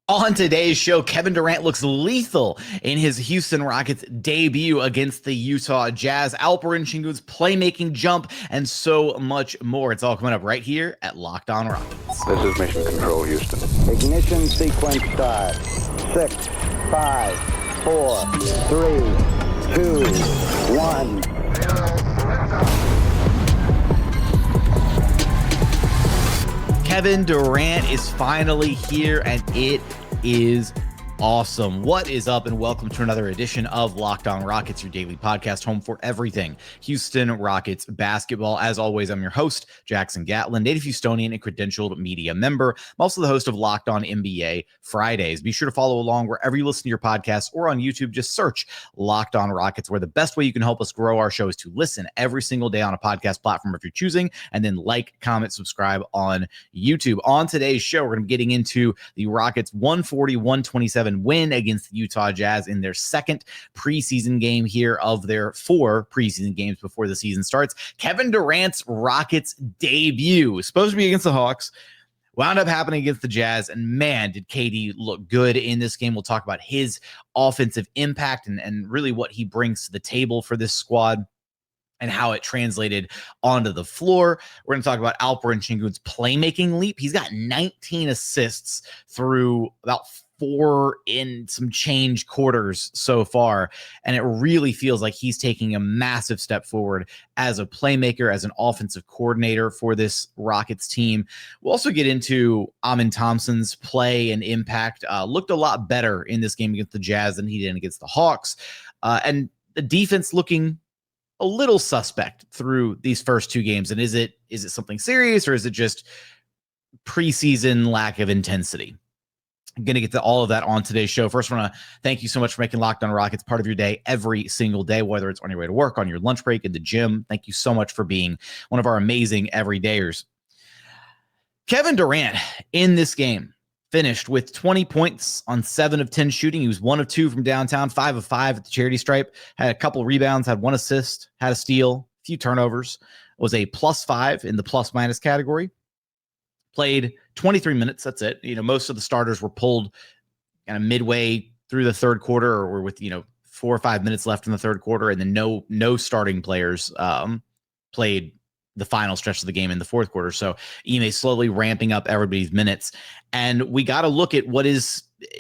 On today's show, Kevin Durant looks lethal in his Houston Rockets debut against the Utah Jazz, Alperen Sengun's playmaking jump, and so much more. It's all coming up right here at Locked On Rockets. This is Mission Control, Houston. Ignition sequence start. 6, 5, 4, 3, 2, 1. Kevin Durant is finally here, and it is awesome. What is up, and welcome to another edition of Locked On Rockets, your daily podcast home for everything Houston Rockets basketball. As always, I'm your host, Jackson Gatlin, native Houstonian and credentialed media member. I'm also the host of Locked On NBA Fridays. Be sure to follow along wherever you listen to your podcasts or on YouTube. Just search Locked On Rockets, where the best way you can help us grow our show is to listen every single day on a podcast platform if you're choosing, and then like, comment, subscribe on YouTube. On today's show, we're going to be getting into the Rockets 140-127 win against the Utah Jazz in their second preseason game here of their 4 preseason games before the season starts. Kevin Durant's Rockets debut, supposed to be against the Hawks, wound up happening against the Jazz, and man, did KD look good in this game. We'll talk about his offensive impact and really what he brings to the table for this squad and how it translated onto the floor. We're going to talk about Alperen Sengun's playmaking leap. He's got 19 assists through about 4 in some change quarters so far, and it really feels like he's taking a massive step forward as a playmaker, as an offensive coordinator for this Rockets team. We'll also get into Thompson's play and impact. Looked a lot better in this game against the Jazz than he did against the Hawks, and the defense looking a little suspect through these first 2 games. And is it something serious, or is it just preseason lack of intensity? I'm going to get to all of that on today's show. First, I want to thank you so much for making Locked On Rockets part of your day every single day, whether it's on your way to work, on your lunch break, in the gym. Thank you so much for being one of our amazing everydayers. Kevin Durant in this game finished with 20 points on 7 of 10 shooting. He was 1 of 2 from downtown, 5 of 5 at the charity stripe, had a couple rebounds, had 1 assist, had a steal, a few turnovers, was a +5 in the plus-minus category. Played 23 minutes. That's it. Most of the starters were pulled kind of midway through the third quarter, or were with 4 or 5 minutes left in the third quarter, and then no starting players played the final stretch of the game in the fourth quarter. So Ime slowly ramping up everybody's minutes, and we got to look at what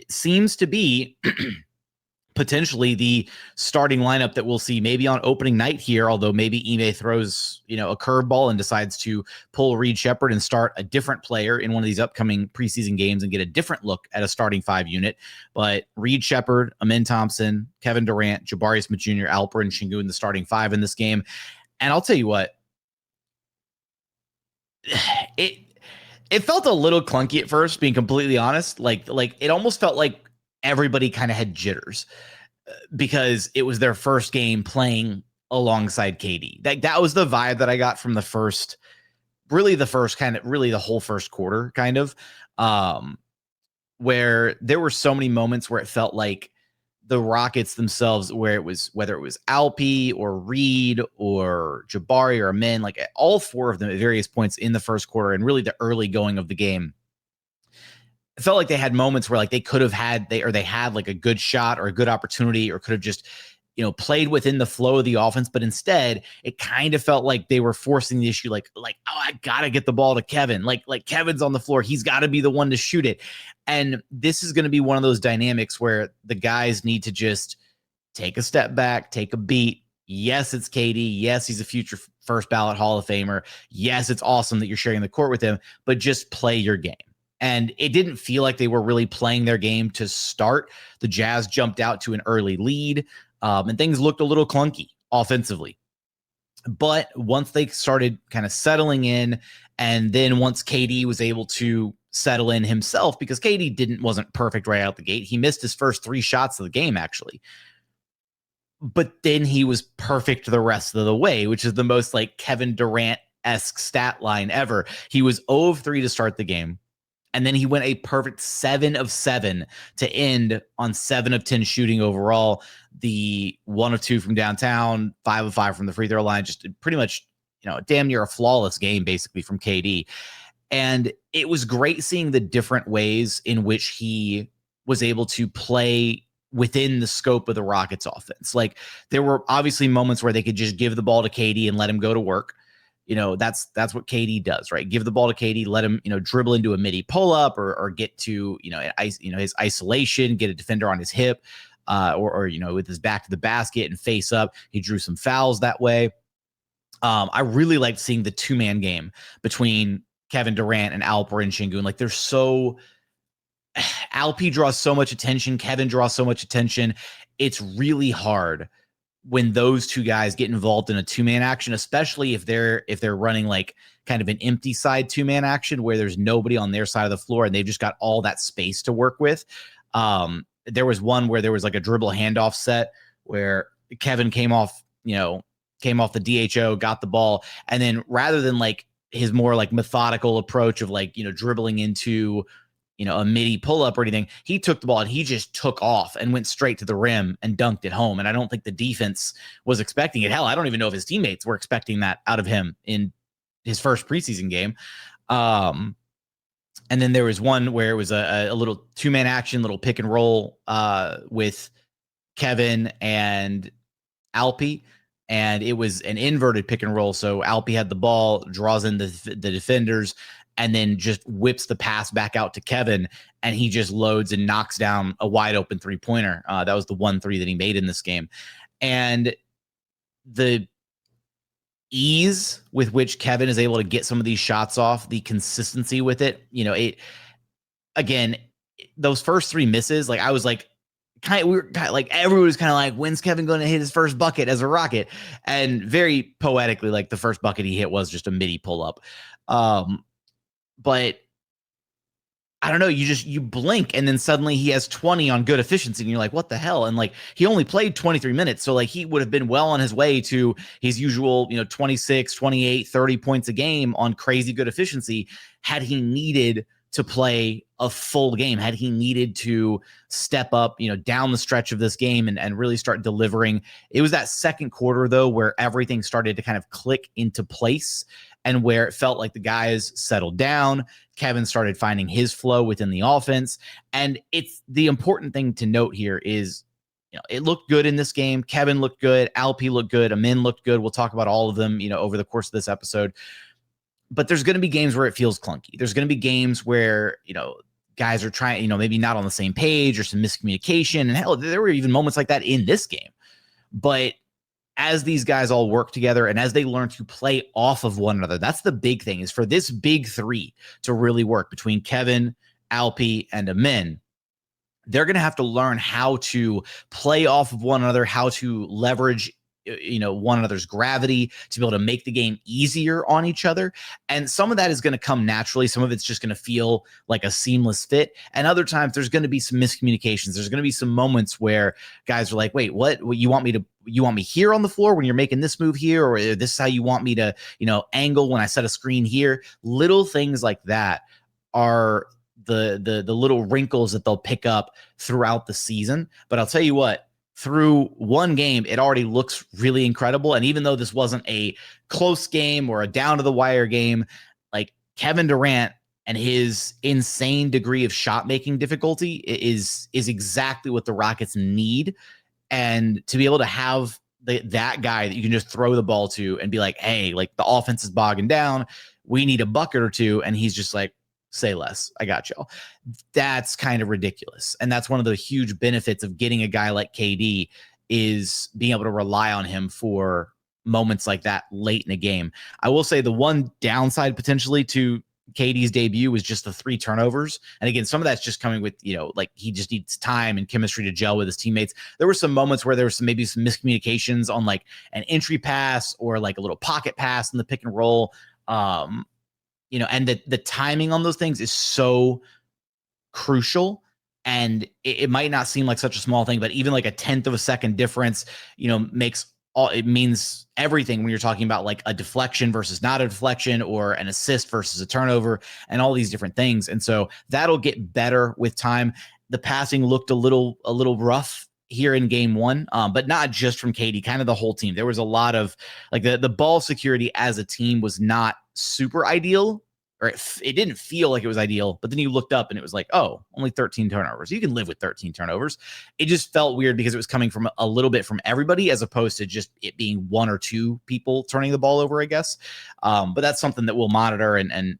seems to be potentially the starting lineup that we'll see maybe on opening night here, although maybe Ime throws, a curveball and decides to pull Reed Sheppard and start a different player in one of these upcoming preseason games and get a different look at a starting 5 unit. But Reed Sheppard, Thompson, Kevin Durant, Jabari Smith Jr, Alperen Sengun, the starting 5 in this game. And I'll tell you what, it felt a little clunky at first, being completely honest. Like it almost felt like everybody kind of had jitters because it was their first game playing alongside KD. That was the vibe that I got from the whole first quarter, kind of, where there were so many moments where it felt like the Rockets themselves, whether it was Alpi or Reed or Jabari or Amin, like all 4 of them at various points in the first quarter and really the early going of the game, it felt like they had moments where like they had like a good shot or a good opportunity, or could have just, played within the flow of the offense. But instead, it kind of felt like they were forcing the issue, like, oh, I got to get the ball to Kevin. Like Kevin's on the floor. He's got to be the one to shoot it. And this is going to be one of those dynamics where the guys need to just take a step back, take a beat. Yes, it's KD. Yes, he's a future first ballot Hall of Famer. Yes, it's awesome that you're sharing the court with him, but just play your game. And it didn't feel like they were really playing their game to start. The Jazz jumped out to an early lead, and things looked a little clunky offensively. But once they started kind of settling in, and then once KD was able to settle in himself, because KD wasn't perfect right out the gate. He missed his first 3 shots of the game, actually. But then he was perfect the rest of the way, which is the most like Kevin Durant-esque stat line ever. He was 0 of 3 to start the game. And then he went a perfect 7 of 7 to end on 7 of 10 shooting overall. The 1 of 2 from downtown, 5 of 5 from the free throw line. Just pretty much, damn near a flawless game basically from KD. And it was great seeing the different ways in which he was able to play within the scope of the Rockets offense. Like, there were obviously moments where they could just give the ball to KD and let him go to work. That's what KD does, right? Give the ball to KD, let him, dribble into a midi pull up or get to, his isolation, get a defender on his hip, or with his back to the basket and face up. He drew some fouls that way. I really liked seeing the 2-man game between Kevin Durant and Alperen Sengun. Like, they're so Alp draws so much attention. Kevin draws so much attention. It's really hard when those two guys get involved in a 2-man action, especially if they're running like kind of an empty side 2-man action where there's nobody on their side of the floor and they've just got all that space to work with. There was one where there was like a dribble handoff set where Kevin came off the DHO, got the ball, and then rather than like his more like methodical approach of like, dribbling into a midi pull-up or anything, he took the ball and he just took off and went straight to the rim and dunked it home. And I don't think the defense was expecting it. Hell, I don't even know if his teammates were expecting that out of him in his first preseason game. And then there was one where it was a little 2-man action, little pick and roll with Kevin and Alpi. And it was an inverted pick and roll. So Alpi had the ball, draws in the defenders, and then just whips the pass back out to Kevin, and he just loads and knocks down a wide open 3-pointer. That was the 1-3 that he made in this game. And the ease with which Kevin is able to get some of these shots off, the consistency with it, again, those first 3 misses, like I was like, everyone was kind of like, when's Kevin going to hit his first bucket as a Rocket? And very poetically, like the first bucket he hit was just a midi pull up. But I don't know, you blink and then suddenly he has 20 on good efficiency and you're like, what the hell? And like, he only played 23 minutes. So like he would have been well on his way to his usual, 26, 28, 30 points a game on crazy good efficiency had he needed to play a full game, had he needed to step up, down the stretch of this game and really start delivering. It was that second quarter though, where everything started to kind of click into place and where it felt like the guys settled down. Kevin started finding his flow within the offense. And it's the important thing to note here is, it looked good in this game. Kevin looked good. Alpi looked good. Amin looked good. We'll talk about all of them, over the course of this episode. But there's going to be games where it feels clunky. There's going to be games where, guys are trying, maybe not on the same page or some miscommunication. And hell, there were even moments like that in this game. But as these guys all work together and as they learn to play off of one another, that's the big thing, is for this big 3 to really work between Kevin, Alpi, and Amin. They're going to have to learn how to play off of one another, how to leverage one another's gravity to be able to make the game easier on each other. And some of that is going to come naturally. Some of it's just going to feel like a seamless fit. And other times there's going to be some miscommunications. There's going to be some moments where guys are like, wait, what you want me here on the floor when you're making this move here? Or this is how you want me to, angle when I set a screen here? Little things like that are the little wrinkles that they'll pick up throughout the season. But I'll tell you what, through one game, it already looks really incredible. And even though this wasn't a close game or a down to the wire game, like Kevin Durant and his insane degree of shot making difficulty is exactly what the Rockets need. And to be able to have that guy that you can just throw the ball to and be like, hey, like the offense is bogging down, we need a bucket or two. And he's just like, say less, I got y'all. That's kind of ridiculous. And that's one of the huge benefits of getting a guy like KD, is being able to rely on him for moments like that late in a game. I will say the one downside potentially to KD's debut was just the 3 turnovers. And again, some of that's just coming with, like he just needs time and chemistry to gel with his teammates. There were some moments where there was maybe some miscommunications on like an entry pass or like a little pocket pass in the pick and roll. And the timing on those things is so crucial. And it might not seem like such a small thing, but even like a 1/10 of a second difference, it means everything when you're talking about like a deflection versus not a deflection, or an assist versus a turnover, and all these different things. And so that'll get better with time. The passing looked a little rough here in game 1, but not just from KD, kind of the whole team. There was a lot of like the ball security as a team was not super ideal, or it didn't feel like it was ideal, but then you looked up and it was like, oh, only 13 turnovers. You can live with 13 turnovers. It just felt weird because it was coming from a little bit from everybody as opposed to just it being one or two people turning the ball over, I guess. But that's something that we'll monitor and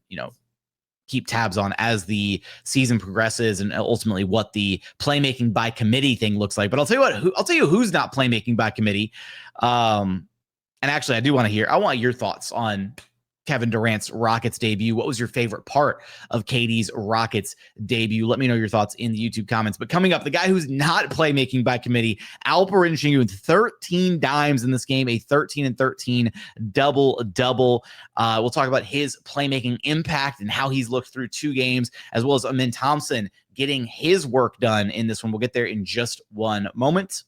keep tabs on as the season progresses and ultimately what the playmaking by committee thing looks like. But I'll tell you who's not playmaking by committee. And actually, I want your thoughts on Kevin Durant's Rockets debut. What was your favorite part of KD's Rockets debut? Let me know your thoughts in the YouTube comments. But coming up, the guy who's not playmaking by committee, Alperen Sengun, 13 dimes in this game, a 13-13 double-double. We'll talk about his playmaking impact and how he's looked through 2 games, as well as Amin Thompson getting his work done in this one. We'll get there in just one moment.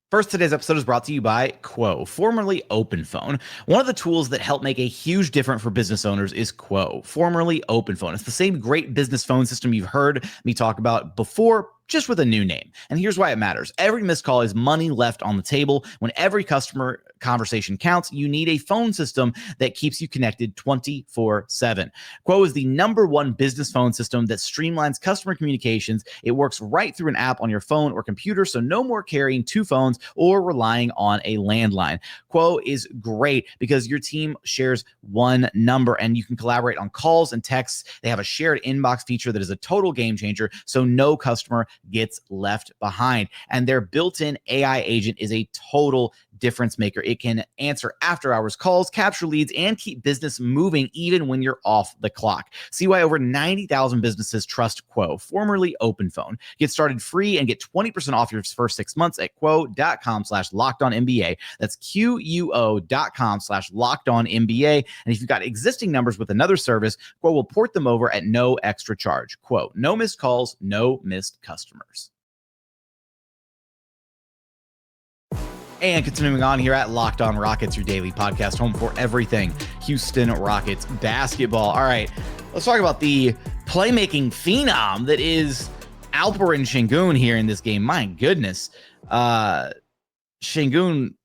First, today's episode is brought to you by Quo, formerly OpenPhone. One of the tools that help make a huge difference for business owners is Quo, formerly OpenPhone. It's the same great business phone system you've heard me talk about before, just with a new name. And here's why it matters. Every missed call is money left on the table. When every customer conversation counts, you need a phone system that keeps you connected 24/7. Quo is the #1 business phone system that streamlines customer communications. It works right through an app on your phone or computer, so no more carrying 2 phones or relying on a landline. Quo is great because your team shares one number and you can collaborate on calls and texts. They have a shared inbox feature that is a total game changer, so no customer gets left behind. And their built-in AI agent is a total difference maker. It can answer after-hours calls, capture leads, and keep business moving even when you're off the clock. See why over 90,000 businesses trust Quo, formerly OpenPhone. Get started free and get 20% off your first 6 months at quo.com/lockedonnba. That's QUO.com/lockedonnba. And if you've got existing numbers with another service, Quo will port them over at no extra charge. Quo, no missed calls, no missed customers. And continuing on here at Locked On Rockets, your daily podcast, home for everything Houston Rockets basketball. All right, let's talk about the playmaking phenom that is Alperen Sengun here in this game. My goodness. Sengun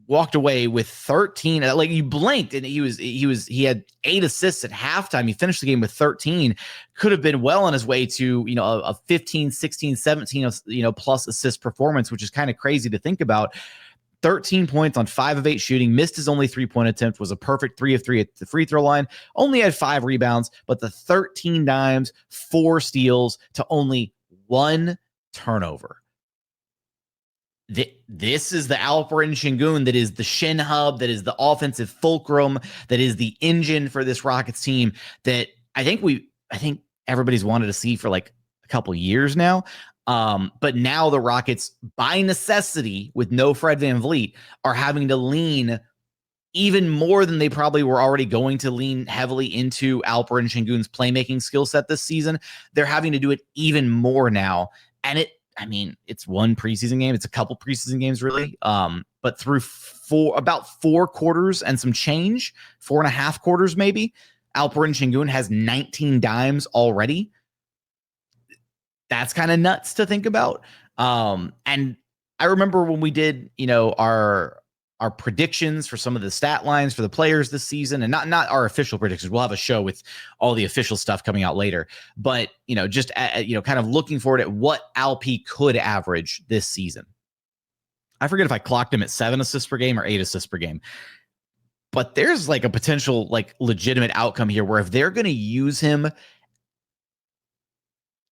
walked away with 13. Like, you blinked and he had 8 assists at halftime. He finished the game with 13. Could have been well on his way to, a 15, 16, 17, plus assist performance, which is kind of crazy to think about. 13 points on 5 of 8 shooting, missed his only 3-point attempt, was a perfect 3 of 3 at the free throw line, only had 5 rebounds, but the 13 dimes, 4 steals to only 1 turnover. This is the Alperen Sengun that is the shin hub, that is the offensive fulcrum, that is the engine for this Rockets team that I think everybody's wanted to see for like a couple years now. But now the Rockets, by necessity, with no Fred VanVleet, are having to lean even more than they probably were already going to lean heavily into Alperen Sengun's playmaking skill set this season. They're having to do it even more now. And it's one preseason game. It's a couple preseason games, really. But through about 4 quarters and some change, 4.5 quarters maybe, Alperen Sengun has 19 dimes already. That's kind of nuts to think about. And I remember when we did, our predictions for some of the stat lines for the players this season, and not our official predictions. We'll have a show with all the official stuff coming out later, but just kind of looking forward at what Alp could average this season. I forget if I clocked him at 7 assists per game or 8 assists per game, but there's like a potential legitimate outcome here where if they're going to use him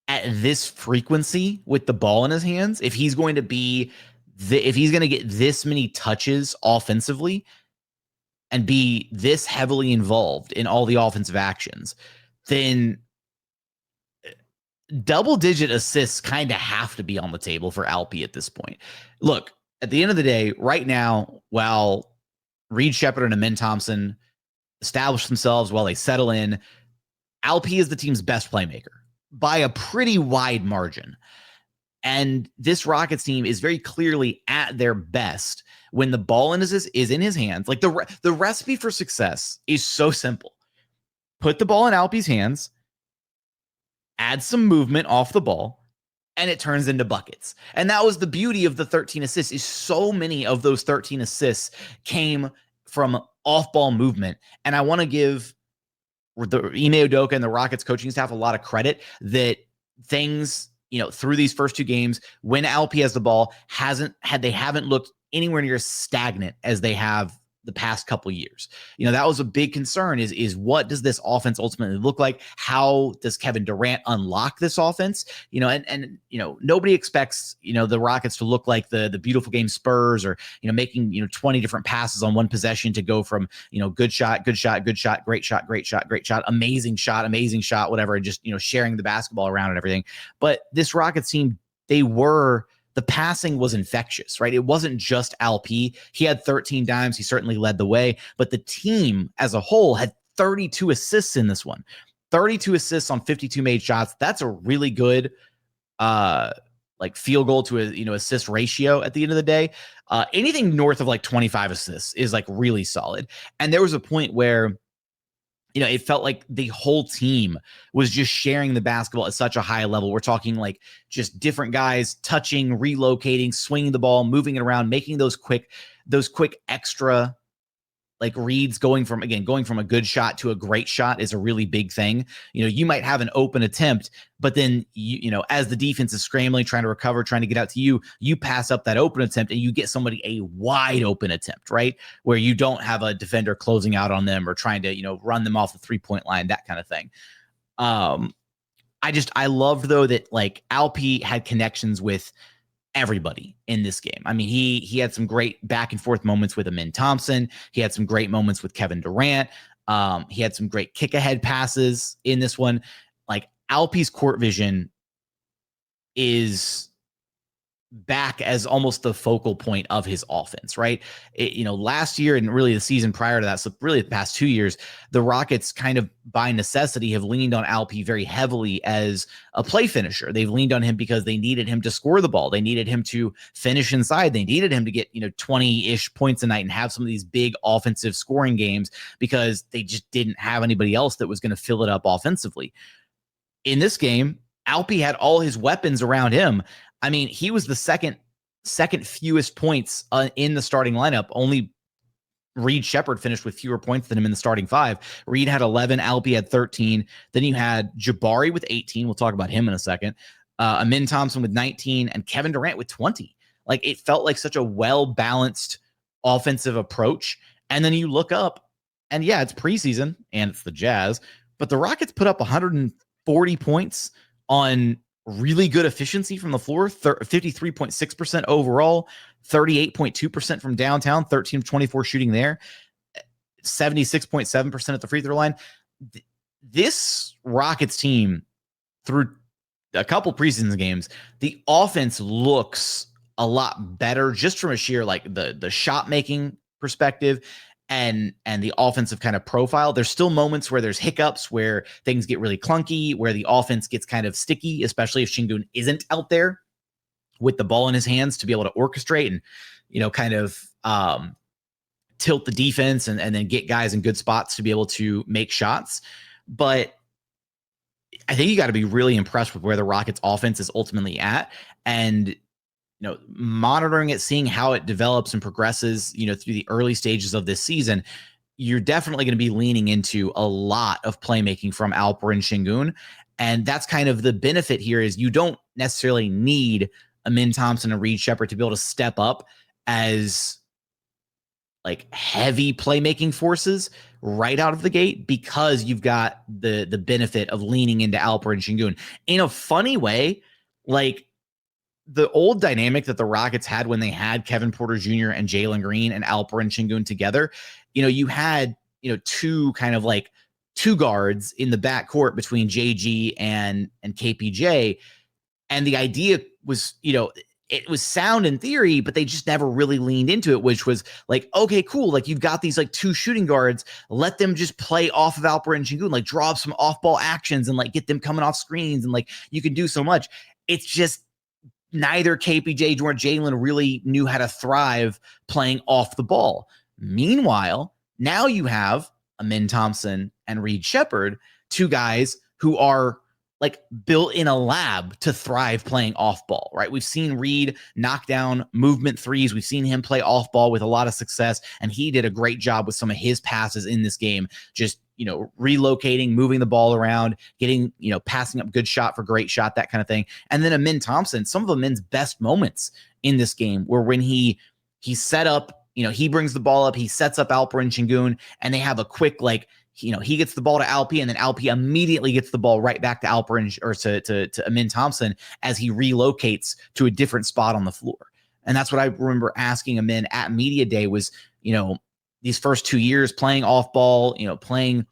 at this frequency with the ball in his hands, if he's going to be if he's going to get this many touches offensively and be this heavily involved in all the offensive actions, then double-digit assists kind of have to be on the table for Alpi at this point. Look, at the end of the day, right now, while Reed Shepherd and Amin Thompson establish themselves, while they settle in, Alpi is the team's best playmaker by a pretty wide margin. And this Rockets team is very clearly at their best when the ball is in his hands. Like the recipe for success is so simple. Put the ball in Alpi's hands, add some movement off the ball, and it turns into buckets. And that was the beauty of the 13 assists, is so many of those 13 assists came from off-ball movement. And I want to give the Ime Udoka and the Rockets coaching staff a lot of credit that things, through these first two games, when Alp has the ball, they haven't looked anywhere near as stagnant as they have the past couple years. That was a big concern is what does this offense ultimately look like? How does Kevin Durant unlock this offense? And nobody expects, the Rockets to look like the beautiful game Spurs or, making, 20 different passes on one possession to go from, good shot, great shot, great shot, amazing shot, whatever, and just, sharing the basketball around and everything. But this Rockets team, the passing was infectious, right? It wasn't just Alp. He had 13 dimes. He certainly led the way, but the team as a whole had 32 assists in this one. 32 assists on 52 made shots. That's a really good field goal to assist ratio at the end of the day. Anything north of 25 assists is really solid. And there was a point where it felt like the whole team was just sharing the basketball at such a high level. We're talking just different guys touching, relocating, swinging the ball, moving it around, making those quick extra reads, going from a good shot to a great shot is a really big thing. You might have an open attempt, but then as the defense is scrambling, trying to recover, trying to get out to you pass up that open attempt and you get somebody a wide open attempt, right? Where you don't have a defender closing out on them or trying to, run them off the 3-point line, that kind of thing. I love though that Alp had connections with everybody in this game. I mean, he had some great back and forth moments with Amin Thompson. He had some great moments with Kevin Durant. He had some great kick ahead passes in this one. Alp's court vision is back as almost the focal point of his offense, right? Last year and really the season prior to that, so really the past 2 years, the Rockets kind of by necessity have leaned on Alp very heavily as a play finisher. They've leaned on him because they needed him to score the ball. They needed him to finish inside. They needed him to get, 20-ish points a night and have some of these big offensive scoring games because they just didn't have anybody else that was going to fill it up offensively. In this game, Alp had all his weapons around him. I mean, he was the second fewest points in the starting lineup. Only Reed Sheppard finished with fewer points than him in the starting five. Reed had 11, Alp had 13. Then you had Jabari with 18. We'll talk about him in a second. Amin Thompson with 19 and Kevin Durant with 20. It felt like such a well-balanced offensive approach. And then you look up and yeah, it's preseason and it's the Jazz, but the Rockets put up 140 points on really good efficiency from the floor, 53.6% overall, 38.2% from downtown, 13 of 24 shooting there, 76.7% at the free throw line. This Rockets team, through a couple preseason games, the offense looks a lot better just from a sheer the shot making perspective and the offensive kind of profile. There's still moments where there's hiccups, where things get really clunky, where the offense gets kind of sticky, especially if Sengun isn't out there with the ball in his hands to be able to orchestrate and, kind of tilt the defense and then get guys in good spots to be able to make shots. But I think you got to be really impressed with where the Rockets offense is ultimately at. And monitoring it, seeing how it develops and progresses, through the early stages of this season, you're definitely going to be leaning into a lot of playmaking from Alperen Sengun. And that's kind of the benefit here is you don't necessarily need Amin Thompson and Reed Sheppard to be able to step up as heavy playmaking forces right out of the gate because you've got the benefit of leaning into Alperen Sengun. In a funny way, the old dynamic that the Rockets had when they had Kevin Porter Jr. and Jalen Green and Alperen Sengun together, you had, two kind of two guards in the backcourt between JG and KPJ. And the idea was, it was sound in theory, but they just never really leaned into it, which was okay, cool. You've got these two shooting guards, let them just play off of Alperen Sengun, draw up some off ball actions and get them coming off screens. And you can do so much. It's just, neither KPJ nor Jalen really knew how to thrive playing off the ball. Meanwhile, now you have Amin Thompson and Reed Sheppard, two guys who are like built in a lab to thrive playing off ball, right? We've seen Reed knock down movement threes. We've seen him play off ball with a lot of success, and he did a great job with some of his passes in this game, just, relocating, moving the ball around, getting, passing up good shot for great shot, that kind of thing. And then Ime Thompson, some of Amen's best moments in this game were when he set up, he brings the ball up, he sets up Alperen Sengun, and they have a quick, he gets the ball to Alpi, and then Alpi immediately gets the ball right back to Alperen or to Ime Thompson as he relocates to a different spot on the floor. And that's what I remember asking Ime at media day was, these first 2 years playing off ball, playing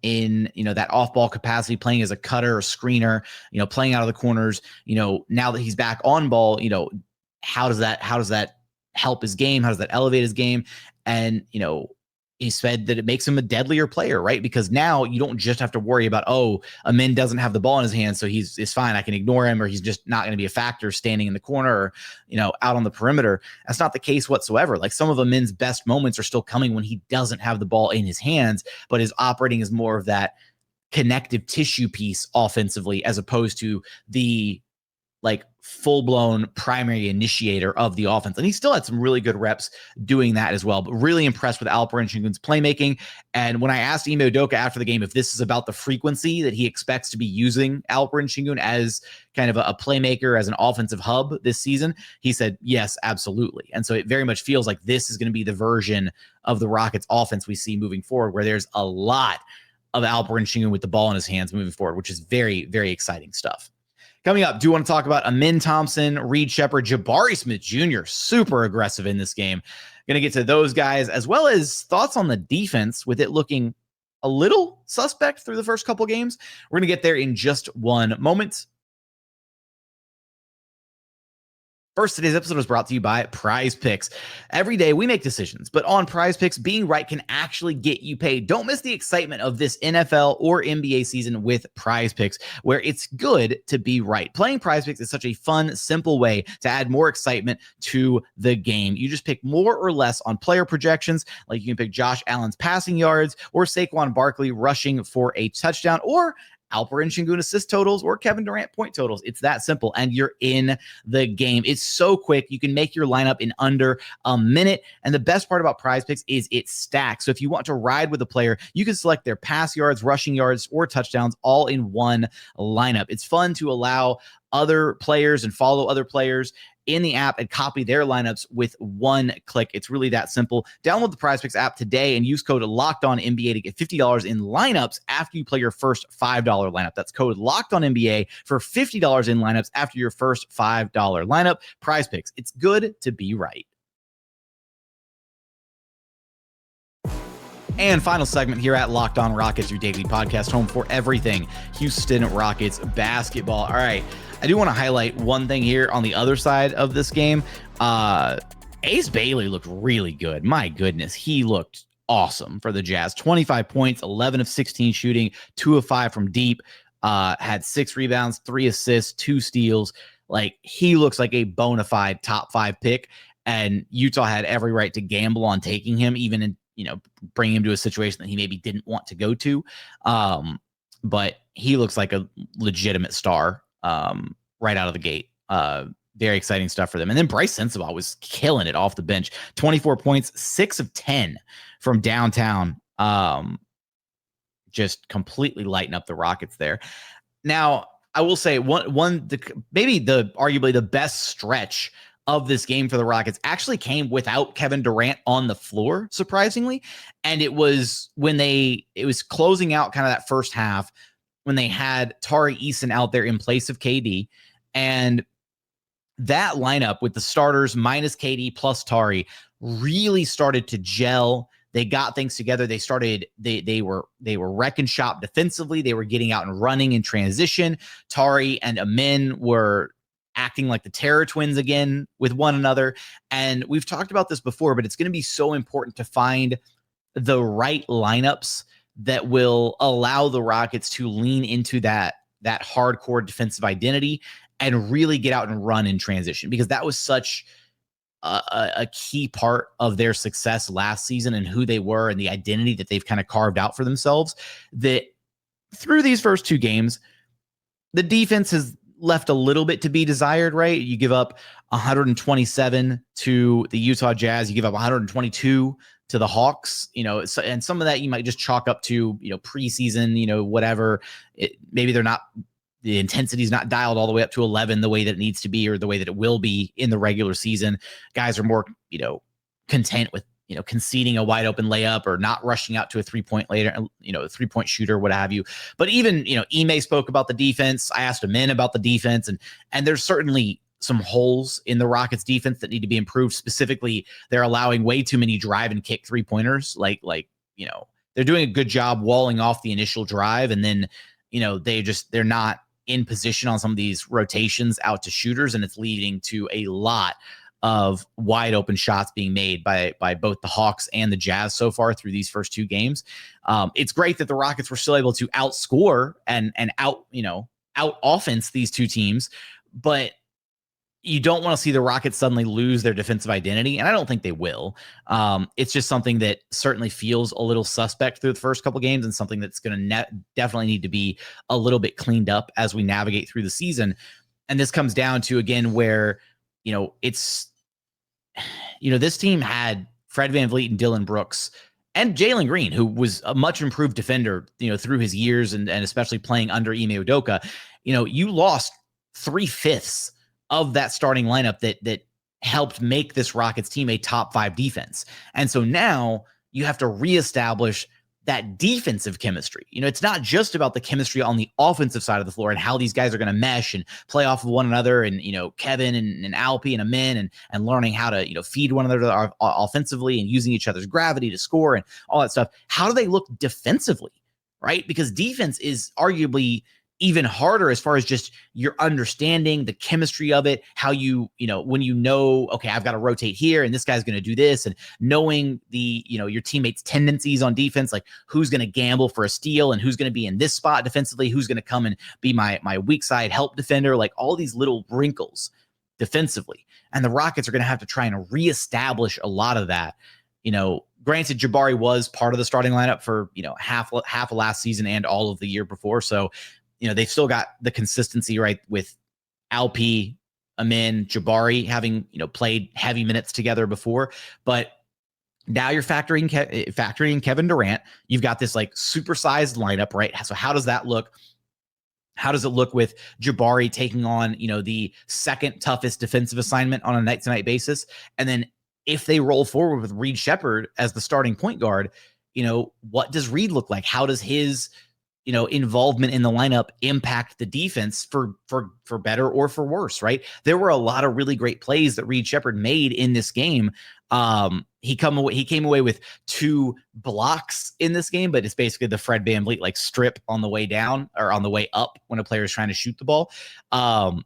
in, that off ball capacity, playing as a cutter or screener, playing out of the corners, now that he's back on ball, how does that help his game? How does that elevate his game? And, he said that it makes him a deadlier player, right? Because now you don't just have to worry about, Ime doesn't have the ball in his hands, so it's fine. I can ignore him, or he's just not going to be a factor standing in the corner or, out on the perimeter. That's not the case whatsoever. Like, some of Amen's best moments are still coming when he doesn't have the ball in his hands, but is operating as more of that connective tissue piece offensively, as opposed to the full-blown primary initiator of the offense. And he still had some really good reps doing that as well, but really impressed with Alperen Sengun's playmaking. And when I asked Ime Udoka after the game if this is about the frequency that he expects to be using Alperen Sengun as kind of a playmaker, as an offensive hub this season, he said, yes, absolutely. And so it very much feels like this is going to be the version of the Rockets offense we see moving forward, where there's a lot of Alperen Sengun with the ball in his hands moving forward, which is very, very exciting stuff. Coming up, do want to talk about Ime Thompson, Reed Sheppard, Jabari Smith Jr., super aggressive in this game. Going to get to those guys, as well as thoughts on the defense, with it looking a little suspect through the first couple games. We're going to get there in just one moment. First, today's episode was brought to you by Prize Picks. Every day we make decisions, but on Prize Picks, being right can actually get you paid. Don't miss the excitement of this NFL or NBA season with Prize Picks, where it's good to be right. Playing Prize Picks is such a fun, simple way to add more excitement to the game. You just pick more or less on player projections, like you can pick Josh Allen's passing yards, or Saquon Barkley rushing for a touchdown, or Alperen Sengun assist totals, or Kevin Durant point totals. It's that simple, and you're in the game. It's so quick. You can make your lineup in under a minute, and the best part about Prize Picks is it stacks. So if you want to ride with a player, you can select their pass yards, rushing yards, or touchdowns all in one lineup. It's fun to allow other players and follow other players in the app and copy their lineups with one click. It's really that simple. Download the Prize Picks app today and use code LOCKEDONNBA to get $50 in lineups after you play your first $5 lineup. That's code LOCKEDONNBA for $50 in lineups after your first $5 lineup. Prize Picks. It's good to be right. And final segment here at Locked On Rockets, your daily podcast, home for everything Houston Rockets basketball. All right, I do want to highlight one thing here on the other side of this game. Ace Bailey looked really good. My goodness, he looked awesome for the Jazz. 25 points, 11 of 16 shooting, 2 of 5 from deep, had 6 rebounds, 3 assists, 2 steals. Like, he looks like a bona fide top 5 pick, and Utah had every right to gamble on taking him, even in, bring him to a situation that he maybe didn't want to go to. But he looks like a legitimate star right out of the gate. Very exciting stuff for them. And then Bryce Sensabaugh was killing it off the bench. 24 points, 6 of 10 from downtown. Just completely lighting up the Rockets there. Now, I will say arguably the best stretch of this game for the Rockets actually came without Kevin Durant on the floor, surprisingly. And it was when it was closing out kind of that first half, when they had Tari, Eason out there in place of KD. And that lineup with the starters minus KD plus Tari really started to gel. They got things together. They were wrecking shop defensively. They were getting out and running in transition. Tari and Ime were acting like the Terror Twins again with one another. And we've talked about this before, but it's going to be so important to find the right lineups that will allow the Rockets to lean into that hardcore defensive identity and really get out and run in transition, because that was such a key part of their success last season and who they were and the identity that they've kind of carved out for themselves, that through these first 2 games, the defense has left a little bit to be desired, right? You give up 127 to the Utah Jazz. You give up 122 to the Hawks, and some of that you might just chalk up to, preseason, whatever. Maybe the intensity is not dialed all the way up to 11 the way that it needs to be or the way that it will be in the regular season. Guys are more, content with, conceding a wide open layup or not rushing out to a 3-point later, a 3-point shooter, what have you. But even, Ime spoke about the defense. I asked him about the defense, and there's certainly some holes in the Rockets defense that need to be improved. Specifically, they're allowing way too many drive and kick 3-pointers. They're doing a good job walling off the initial drive. And then, they're not in position on some of these rotations out to shooters. And it's leading to a lot of wide open shots being made by both the Hawks and the Jazz so far through these first two games. It's great that the Rockets were still able to outscore and out offense these two teams, but you don't want to see the Rockets suddenly lose their defensive identity, and I don't think they will. It's just something that certainly feels a little suspect through the first couple games, and something that's going to definitely need to be a little bit cleaned up as we navigate through the season. And this comes down to, again, where this team had Fred VanVleet and Dylan Brooks and Jalen Green, who was a much improved defender, through his years and especially playing under Ime Udoka. You lost 3/5 of that starting lineup that helped make this Rockets team a top 5 defense. And so now you have to reestablish that defensive chemistry. It's not just about the chemistry on the offensive side of the floor and how these guys are going to mesh and play off of one another, and, Kevin and Alpi and Amin and learning how to, feed one another offensively and using each other's gravity to score and all that stuff. How do they look defensively, right? Because defense is arguably even harder as far as just your understanding the chemistry of it, how when okay, I've got to rotate here and this guy's going to do this, and knowing the, your teammates' tendencies on defense, like who's going to gamble for a steal and who's going to be in this spot defensively, who's going to come and be my weak side help defender, like all these little wrinkles defensively. And the Rockets are going to have to try and reestablish a lot of that. Granted, Jabari was part of the starting lineup for, half of last season and all of the year before. So, they've still got the consistency, right, with Alpi, Amin, Jabari having, played heavy minutes together before. But now you're factoring Kevin Durant. You've got this like supersized lineup, right? So how does that look? How does it look with Jabari taking on, the second toughest defensive assignment on a night-to-night basis? And then if they roll forward with Reed Sheppard as the starting point guard, what does Reed look like? How does his involvement in the lineup impact the defense for better or for worse, right? There were a lot of really great plays that Reed Sheppard made in this game. He came away with 2 blocks in this game, but it's basically the Fred VanVleet like strip on the way down or on the way up when a player is trying to shoot the ball.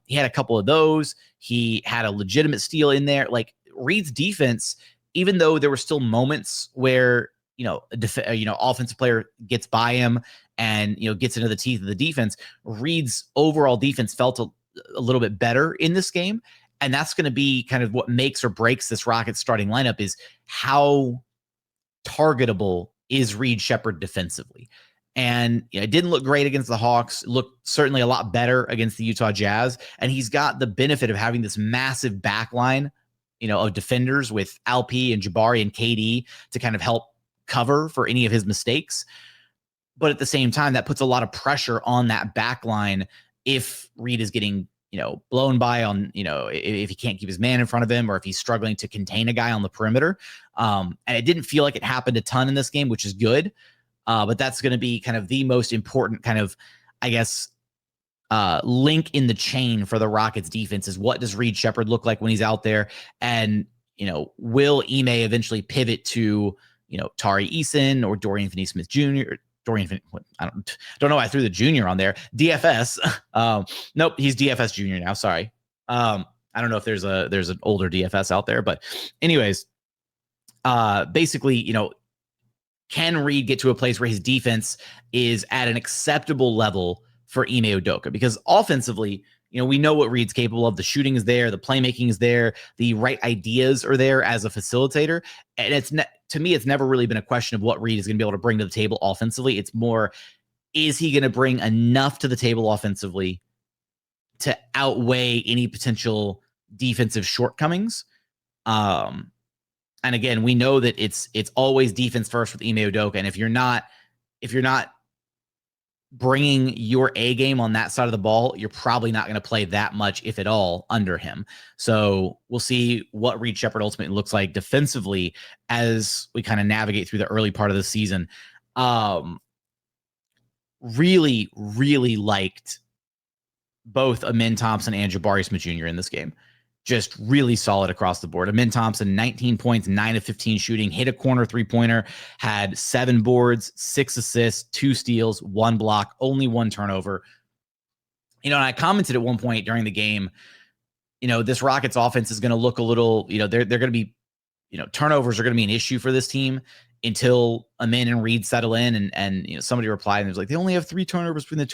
He had a couple of those. He had a legitimate steal in there. Like Reed's defense, even though there were still moments where offensive player gets by him and, gets into the teeth of the defense, Reed's overall defense felt a little bit better in this game. And that's going to be kind of what makes or breaks this Rockets starting lineup, is how targetable is Reed Sheppard defensively. And it didn't look great against the Hawks. It looked certainly a lot better against the Utah Jazz. And he's got the benefit of having this massive back line, of defenders with Alpi and Jabari and KD to kind of help cover for any of his mistakes. But at the same time, that puts a lot of pressure on that back line if Reed is getting, blown by on, if he can't keep his man in front of him, or if he's struggling to contain a guy on the perimeter. And it didn't feel like it happened a ton in this game, which is good. But that's going to be kind of the most important kind of, I guess, link in the chain for the Rockets defense is what does Reed Sheppard look like when he's out there? And, will Ime eventually pivot to, Tari Eason or Dorian Finney-Smith Jr. I don't know why I threw the junior on there. DFS. Nope, he's DFS junior now. Sorry. I don't know if there's an older DFS out there, but anyways, basically, can Reed get to a place where his defense is at an acceptable level for Ime Udoka? Because offensively, we know what Reed's capable of. The shooting is there, the playmaking is there, the right ideas are there as a facilitator. And to me, it's never really been a question of what Reed is going to be able to bring to the table offensively. It's more, is he going to bring enough to the table offensively to outweigh any potential defensive shortcomings. And again, we know that it's always defense first with Ime Udoka. And if you're not bringing your A game on that side of the ball, you're probably not going to play that much, if at all, under him. So we'll see what Reed Sheppard ultimately looks like defensively as we kind of navigate through the early part of the season. Really, really liked both Amen Thompson and Jabari Smith Jr. in this game. Just really solid across the board. Amen Thompson, 19 points, 9 of 15 shooting, hit a corner three-pointer, had 7 boards, 6 assists, 2 steals, 1 block, only 1 turnover. And I commented at one point during the game, this Rockets offense is going to look a little, they're going to be, turnovers are going to be an issue for this team until Amen and Reed settle in. And somebody replied and it was like, they only have 3 turnovers between the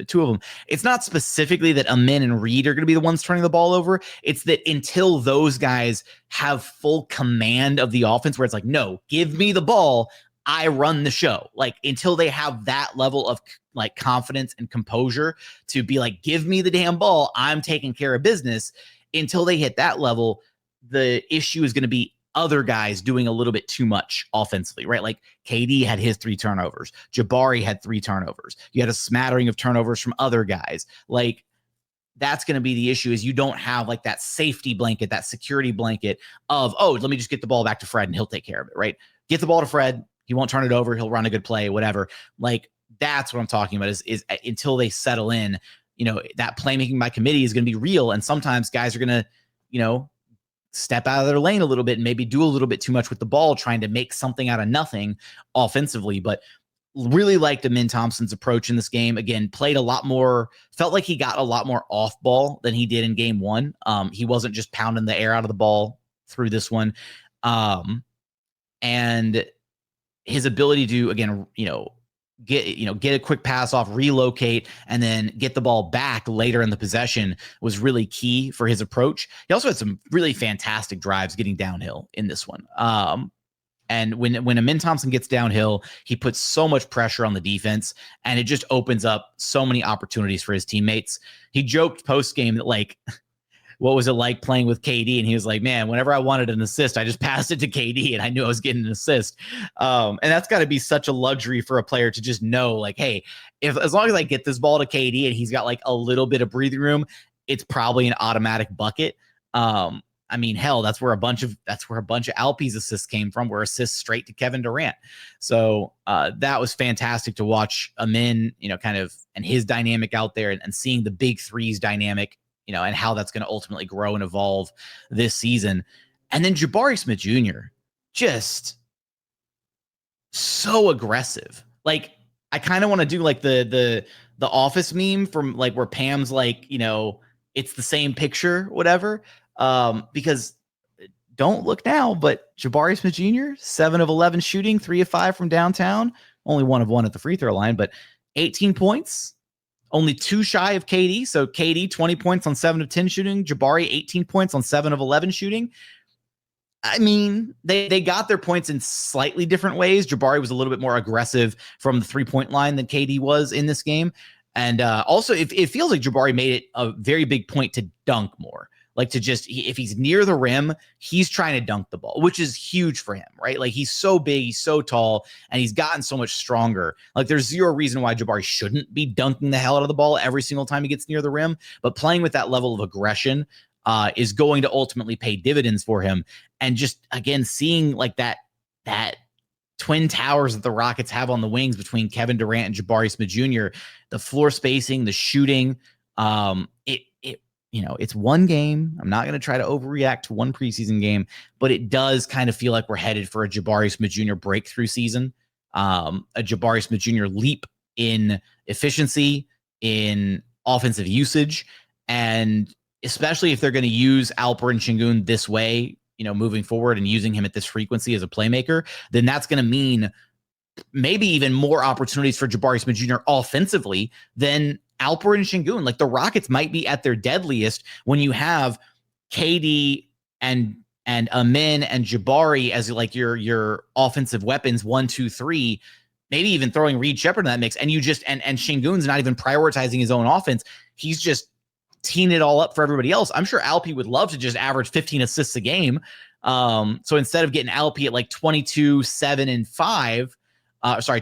two of them. It's not specifically that Amen and Reed are going to be the ones turning the ball over. It's that until those guys have full command of the offense, where it's like, no, give me the ball, I run the show. Like, until they have that level of like confidence and composure to be like, give me the damn ball, I'm taking care of business. Until they hit that level, the issue is going to be other guys doing a little bit too much offensively, right? Like KD had his 3 turnovers. Jabari had 3 turnovers. You had a smattering of turnovers from other guys. Like, that's going to be the issue, is you don't have like that safety blanket, that security blanket of, oh, let me just get the ball back to Fred and he'll take care of it, right? Get the ball to Fred. He won't turn it over. He'll run a good play, whatever. Like, that's what I'm talking about is until they settle in, that playmaking by committee is going to be real. And sometimes guys are going to, step out of their lane a little bit and maybe do a little bit too much with the ball, trying to make something out of nothing offensively. But really liked Amen Thompson's approach in this game. Again, played a lot more, felt like he got a lot more off ball than he did in game 1. He wasn't just pounding the air out of the ball through this one. And his ability to, again, get a quick pass off, relocate, and then get the ball back later in the possession was really key for his approach. He also had some really fantastic drives getting downhill in this one. And when Amen Thompson gets downhill, he puts so much pressure on the defense, and it just opens up so many opportunities for his teammates. He joked post-game that, like, what was it like playing with KD? And he was like, man, whenever I wanted an assist, I just passed it to KD and I knew I was getting an assist. And that's got to be such a luxury for a player to just know, like, hey, as long as I get this ball to KD and he's got like a little bit of breathing room, it's probably an automatic bucket. I mean, hell, that's where a bunch of Alpe's assists came from, were assists straight to Kevin Durant. So that was fantastic to watch Amen, kind of, and his dynamic out there, and seeing the big threes dynamic, and how that's going to ultimately grow and evolve this season. And then Jabari Smith Jr., just so aggressive. Like, I kind of want to do like the Office meme from like where Pam's like, it's the same picture, whatever. Because don't look now, but Jabari Smith Jr., 7 of 11 shooting, 3 of 5 from downtown, only 1 of 1 at the free throw line, but 18 points. Only 2 shy of KD. So KD, 20 points on 7 of 10 shooting. Jabari, 18 points on 7 of 11 shooting. I mean, they got their points in slightly different ways. Jabari was a little bit more aggressive from the 3-point line than KD was in this game. And also, it feels like Jabari made it a very big point to dunk more. Like, to just, if he's near the rim, he's trying to dunk the ball, which is huge for him, right? Like, he's so big, he's so tall, and he's gotten so much stronger. Like, there's zero reason why Jabari shouldn't be dunking the hell out of the ball every single time he gets near the rim. But playing with that level of aggression is going to ultimately pay dividends for him. And just, again, seeing like that twin towers that the Rockets have on the wings between Kevin Durant and Jabari Smith Jr., the floor spacing, the shooting, it's one game. I'm not going to try to overreact to one preseason game, but it does kind of feel like we're headed for a Jabari Smith Jr. breakthrough season, a Jabari Smith Jr. leap in efficiency, in offensive usage, and especially if they're going to use Alperen Sengun this way, moving forward, and using him at this frequency as a playmaker, then that's going to mean maybe even more opportunities for Jabari Smith Jr. offensively than Alperen Sengun. Like, the Rockets might be at their deadliest when you have KD and Amen and Jabari as like your offensive weapons, 1, 2, 3, maybe even throwing Reed Sheppard in that mix. And you just, and Sengun's not even prioritizing his own offense. He's just teeing it all up for everybody else. I'm sure Alpe would love to just average 15 assists a game. So instead of getting Alpe at like 22, 7, and 5,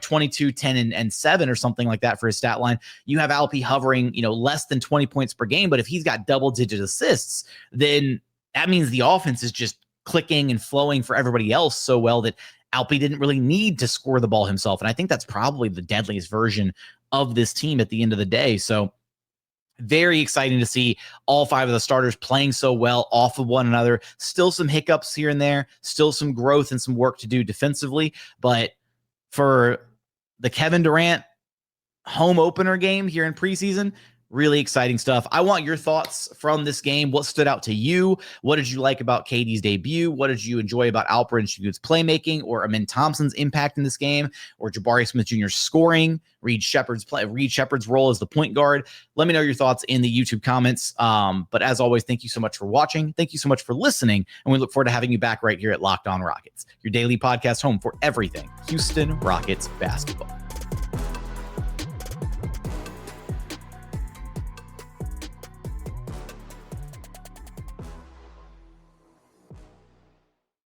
22, 10, and 7 or something like that for his stat line, you have Alpe hovering, less than 20 points per game. But if he's got double-digit assists, then that means the offense is just clicking and flowing for everybody else so well that Alpe didn't really need to score the ball himself. And I think that's probably the deadliest version of this team at the end of the day. So very exciting to see all 5 of the starters playing so well off of one another. Still some hiccups here and there, still some growth and some work to do defensively. But for the Kevin Durant home opener game here in preseason, really exciting stuff. I want your thoughts from this game. What stood out to you? What did you like about KD's debut? What did you enjoy about Alperen Sengun's playmaking, or Amin Thompson's impact in this game, or Jabari Smith Jr. scoring, Reed Shepherd's role as the point guard? Let me know your thoughts in the YouTube comments. But as always, thank you so much for watching. Thank you so much for listening. And we look forward to having you back right here at Locked On Rockets, your daily podcast home for everything Houston Rockets basketball.